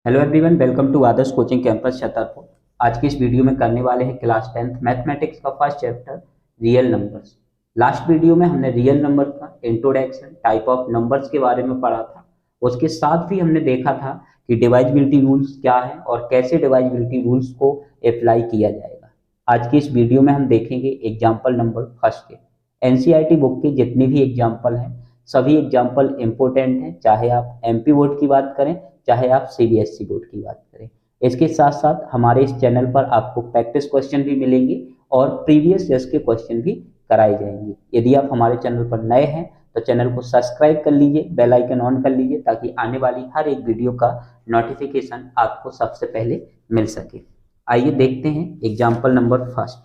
Hello everyone, welcome to Adarsh coaching campus Chhatarpur. आज की इस वीडियो में करने वाले हैं क्लास 10th मैथमेटिक्स का first chapter real numbers. Last video में हमने रियल नंबर का इंट्रोडक्शन, टाइप ऑफ नंबर्स के बारे में पढ़ा था। उसके साथ ही हमने देखा था कि डिवाइजिबिलिटी रूल्स क्या है और कैसे डिवाइजिबिलिटी रूल्स को अप्लाई किया जाएगा। आज की इस वीडियो में हम देखेंगे एग्जाम्पल नंबर फर्स्ट के। एनसीईआरटी बुक के जितने भी एग्जाम्पल हैं सभी एग्जाम्पल इंपॉर्टेंट हैं, चाहे आप एमपी बोर्ड की बात करें चाहे आप सीबीएसई बोर्ड की बात करें। इसके साथ साथ हमारे इस चैनल पर आपको प्रैक्टिस क्वेश्चन भी मिलेंगे और प्रीवियस ईयर्स के क्वेश्चन भी कराए जाएंगे। यदि आप हमारे चैनल पर नए हैं तो चैनल को सब्सक्राइब कर लीजिए, बेल आइकन ऑन कर लीजिए ताकि आने वाली हर एक वीडियो का नोटिफिकेशन आपको सबसे पहले मिल सके। आइए देखते हैं example number first.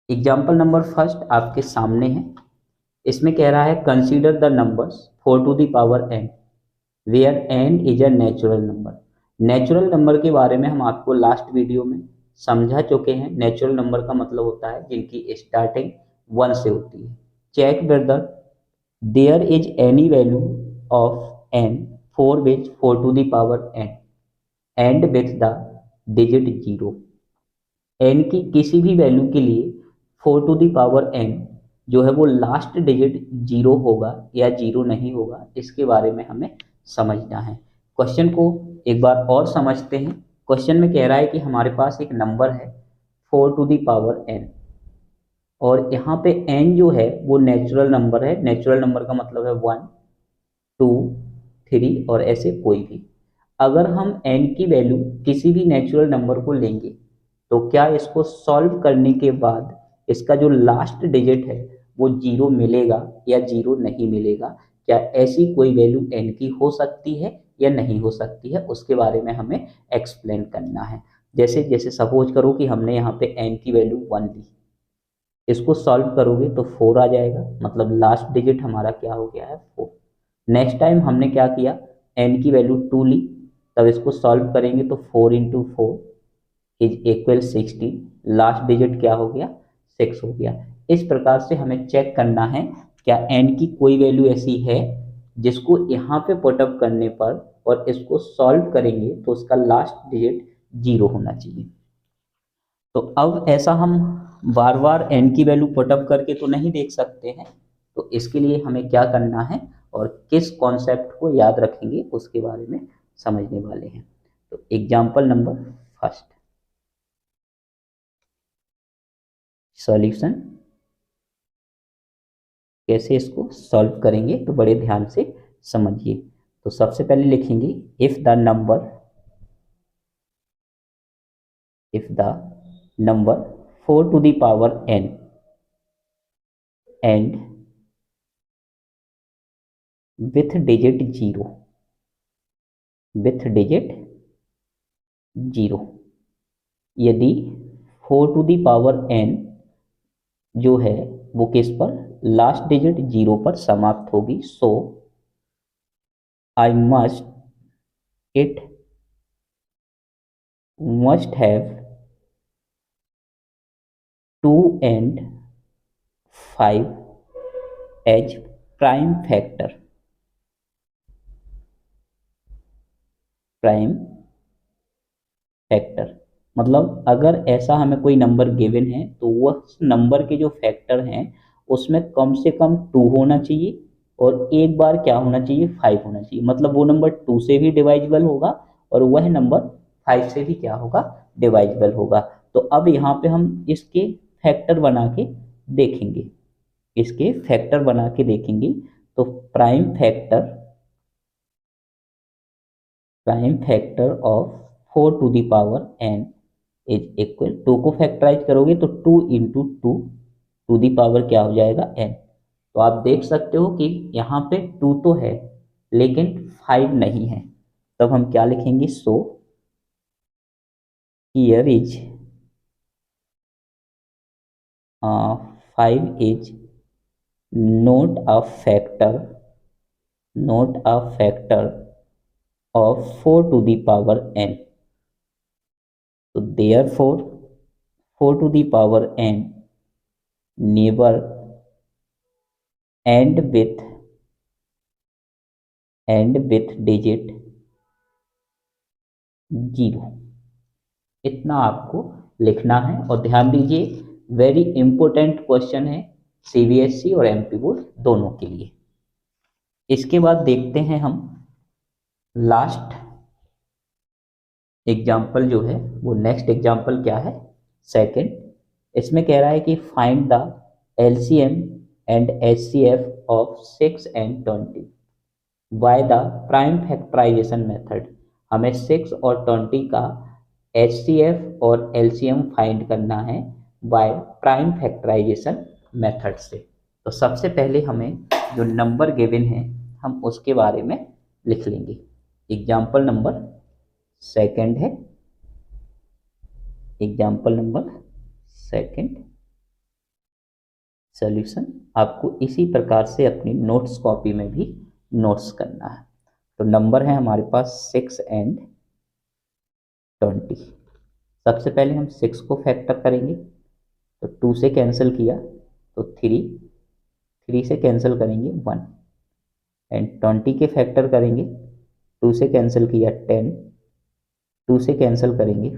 Example number first आपके सामने है। इसमें कह रहा है consider the numbers 4 to the power n where n is a natural number. Natural number के बारे में हम आपको लास्ट वीडियो में समझा चुके हैं। नेचुरल नंबर का मतलब होता है जिनकी स्टार्टिंग 1 से होती है। Check whether there is any value of n for which 4 to the power n end with the digit 0। N की किसी भी वैल्यू के लिए 4 टू द पावर एन जो है वो लास्ट डिजिट 0 होगा या 0 नहीं होगा, इसके बारे में हमें समझना है। क्वेश्चन को एक बार और समझते हैं। क्वेश्चन में कह रहा है कि हमारे पास एक नंबर है 4 टू द पावर एन और यहाँ पे एन जो है वो नेचुरल नंबर है। नेचुरल नंबर का मतलब है 1, 2, 3 और ऐसे कोई भी। अगर हम n की वैल्यू किसी भी नेचुरल नंबर को लेंगे तो क्या इसको सॉल्व करने के बाद इसका जो लास्ट डिजिट है वो 0 मिलेगा या 0 नहीं मिलेगा? क्या ऐसी कोई वैल्यू n की हो सकती है या नहीं हो सकती है, उसके बारे में हमें एक्सप्लेन करना है। जैसे जैसे सपोज करो कि हमने यहाँ पे n की वैल्यू 1 ली, इसको सॉल्व करोगे तो 4 आ जाएगा, मतलब लास्ट डिजिट हमारा क्या हो गया है 4। नेक्स्ट टाइम हमने क्या किया, n की वैल्यू 2 ली, तब इसको सॉल्व करेंगे तो 4 into 4 is equal 16। Last digit क्या हो गया 6 हो गया। इस प्रकार से हमें चेक करना है क्या n की कोई वैल्यू ऐसी है जिसको यहाँ पे पुटअप करने पर और इसको सॉल्व करेंगे तो उसका लास्ट डिजिट 0 होना चाहिए। तो अब ऐसा हम बार बार n की वैल्यू पुटअप करके तो नहीं देख सकते हैं, तो इसके लिए हमें क्या करना है और किस कॉन्सेप्ट को याद रखेंगे उसके बारे में समझने वाले हैं। तो एग्जाम्पल नंबर फर्स्ट, सॉल्यूशन कैसे इसको सॉल्व करेंगे तो बड़े ध्यान से समझिए। तो सबसे पहले लिखेंगे if the number 4 to the power n end with digit 0 यदि 4 टू द पावर n जो है वो किस पर, लास्ट डिजिट 0 पर समाप्त होगी, so I it must have 2 and 5 as prime factor. मतलब अगर ऐसा हमें कोई नंबर गिवन है तो वह नंबर के जो फैक्टर हैं उसमें कम से कम 2 होना चाहिए और एक बार क्या होना चाहिए 5 होना चाहिए। मतलब वो नंबर 2 से भी डिवाइजिबल होगा और वह नंबर 5 से भी क्या होगा, डिवाइजिबल होगा। तो अब यहाँ पे हम इसके फैक्टर बना के देखेंगे, इसके फैक्टर बना के देखेंगे। तो prime factor of 4 to the power n is equal, 2 को फैक्टराइज करोगे तो 2 इंटू 2 टू दी पावर क्या हो जाएगा n। तो आप देख सकते हो कि यहाँ पे 2 तो है लेकिन 5 नहीं है। तब हम क्या लिखेंगे, so here is 5 is not a factor of 4 to the power n। तो therefore 4 to the power n never end with digit 0, इतना आपको लिखना है। और ध्यान दीजिए, वेरी इंपॉर्टेंट क्वेश्चन है सीबीएसई और एमपी बोर्ड दोनों के लिए। इसके बाद देखते हैं हम लास्ट एग्जाम्पल जो है वो, नेक्स्ट एग्जाम्पल क्या है, सेकंड। इसमें कह रहा है कि find the LCM and HCF of 6 and 20 by the prime factorisation method. हमें 6 और 20 का एचसीएफ और एलसीएम फाइंड करना है बाय प्राइम फैक्टराइजेशन मेथड से। तो सबसे पहले हमें जो नंबर गिवन है हम उसके बारे में लिख लेंगे। एग्जाम्पल नंबर सेकंड है, एग्जाम्पल नंबर सेकंड। सॉल्यूशन आपको इसी प्रकार से अपनी नोट्स कॉपी में भी नोट्स करना है। तो नंबर है हमारे पास 6 and 20। सबसे पहले हम 6 को फैक्टर करेंगे, तो 2 से कैंसिल किया तो 3 से कैंसिल करेंगे 1, एंड 20 के फैक्टर करेंगे, 2 से कैंसिल किया 10, 2 से कैंसिल करेंगे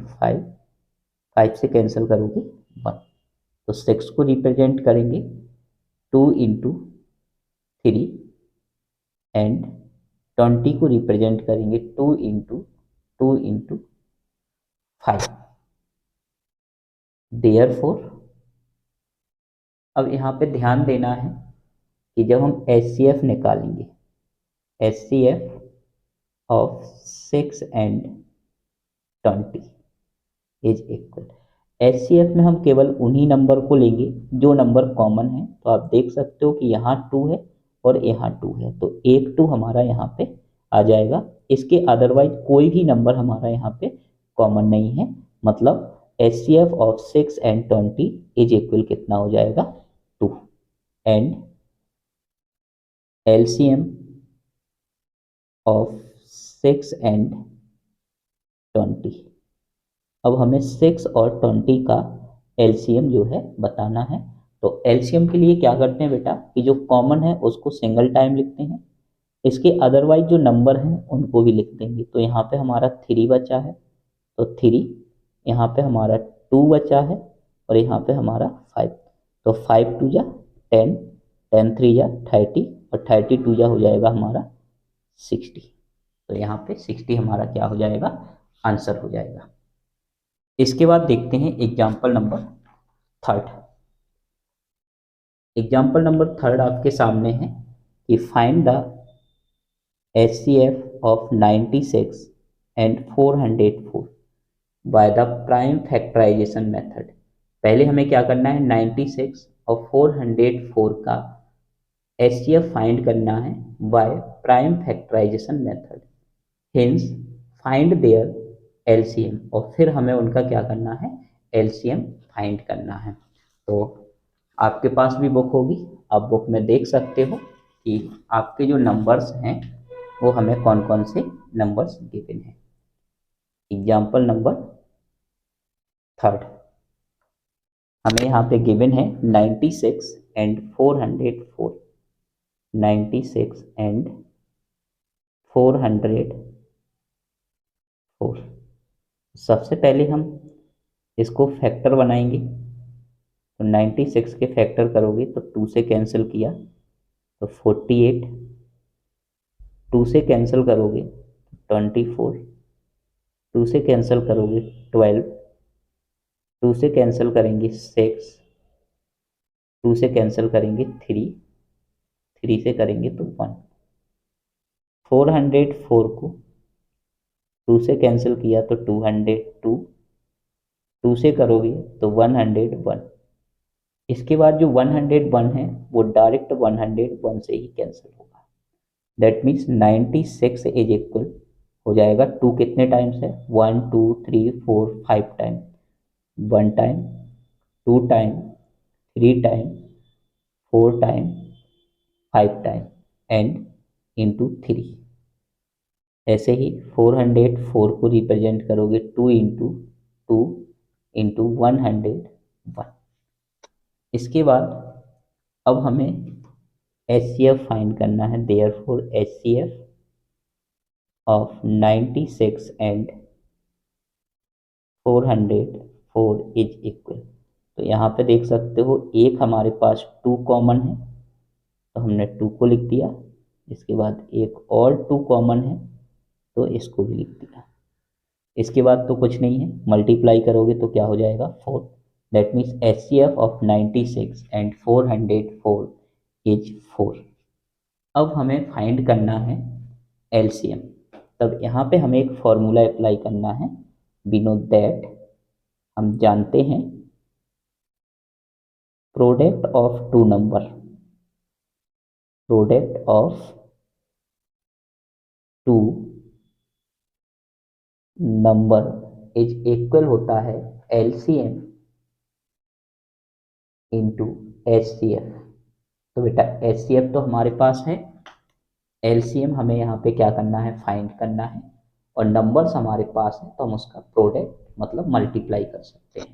5 से कैंसिल करोगे 1। तो 6 को रिप्रेजेंट करेंगे 2 into 3 एंड 20 को रिप्रेजेंट करेंगे 2 into 5। देयरफॉर अब यहाँ पे ध्यान देना है कि जब हम एचसीएफ निकालेंगे, HCF of 6 and 20 is equal, HCF में हम केवल उन्हीं नंबर को लेंगे जो नंबर कॉमन है। तो आप देख सकते हो कि यहाँ 2 है और यहाँ 2 है, तो एक 2 हमारा यहाँ पे आ जाएगा। इसके अदरवाइज कोई भी नंबर हमारा यहाँ पे कॉमन नहीं है, मतलब HCF of 6 and 20 is equal कितना हो जाएगा 2, एंड एलसीएम ऑफ 6 and 20। अब हमें 6 और 20 का एलसीएम जो है बताना है। तो एलसीएम के लिए क्या करते हैं बेटा कि जो कॉमन है उसको सिंगल टाइम लिखते हैं, इसके अदरवाइज जो नंबर हैं उनको भी लिख देंगे। तो यहाँ पे हमारा 3 बचा है, तो 3, यहाँ पे हमारा 2 बचा है, और यहाँ पे हमारा 5। तो 5 2 जा 10, 10 3 जा 30, और 30 2 जा हो जाएगा हमारा 60। तो यहाँ पे 60 हमारा क्या हो जाएगा, आंसर हो जाएगा। इसके बाद देखते हैं example number third. Example number third आपके सामने है कि find the HCF of 96 and 404 by the prime factorization method। पहले हमें क्या करना है, 96 और 404 का HCF फाइंड करना है by prime factorization method। Hence find their LCM, और फिर हमें उनका क्या करना है, LCM फाइंड करना है। तो आपके पास भी बुक होगी, आप बुक में देख सकते हो कि आपके जो नंबर्स हैं वो हमें कौन कौन से नंबर्स गिवन हैं। एग्जाम्पल नंबर थर्ड हमें यहाँ पे गिवन है 96 and 404, 96 and 404। सबसे पहले हम इसको फैक्टर बनाएंगे, तो 96 के फैक्टर करोगे तो 2 से कैंसिल किया तो 48, 2 से कैंसिल करोगे 24, 2 से कैंसिल करोगे 12, 2 से कैंसिल करेंगे 6, 2 से कैंसिल करेंगे 3, 3 से करेंगे तो 1। 404 को 2 से कैंसिल किया तो 202, 2 से करोगे तो 101। इसके बाद जो 101 है वो डायरेक्ट 101 से ही कैंसिल होगा। दैट मीन्स 96 इज इक्वल हो जाएगा 2 कितने टाइम्स है, 1 2 3 4 5 time, 1 time, 2 time, 3 time, 4 time, 5 time, and into 3। ऐसे ही 404 को रिप्रेजेंट करोगे 2 इंटू 101। इसके बाद अब हमें HCF फाइंड करना है। Therefore HCF of 96 and 404 is equal, तो यहाँ पे देख सकते हो एक हमारे पास 2 कॉमन है तो हमने 2 को लिख दिया, इसके बाद एक और 2 कॉमन है तो इसको भी लिख दिया। इसके बाद तो कुछ नहीं है, मल्टीप्लाई करोगे तो क्या हो जाएगा 4। That means HCF of 96 and 404 is 4। अब हमें फाइंड करना है LCM। तब यहाँ पे हमें एक फॉर्मूला अप्लाई करना है। वी नो दैट, हम जानते हैं product of two number, product of two number is equal होता है LCM इंटू HCF। तो बेटा HCF तो हमारे पास है, LCM हमें यहाँ पे क्या करना है, फाइंड करना है, और नंबर्स हमारे पास है तो हम उसका प्रोडक्ट मतलब मल्टीप्लाई कर सकते हैं।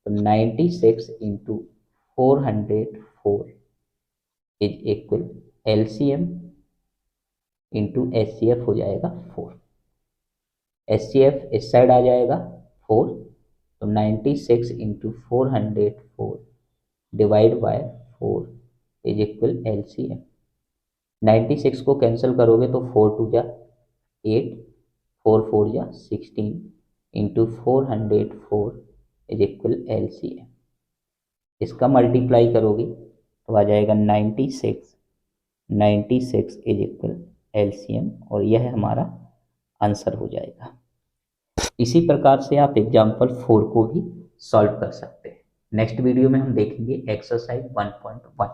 तो 96 into 404 is equal LCM into HCF हो जाएगा 4। HCF इस साइड आ जाएगा 4, तो 96 into 404 divide by 4 is equal LCM। 96 को कैंसिल करोगे तो 4 टू जा 8, 4 4 जा 16 इंटू 404 इज इक्वल LCM। इसका मल्टीप्लाई करोगे तो आ जाएगा 96 इज इक्वल LCM, और यह हमारा आंसर हो जाएगा। इसी प्रकार से आप एग्जाम्पल 4 को भी सॉल्व कर सकते हैं। नेक्स्ट वीडियो में हम देखेंगे एक्सरसाइज 1.1।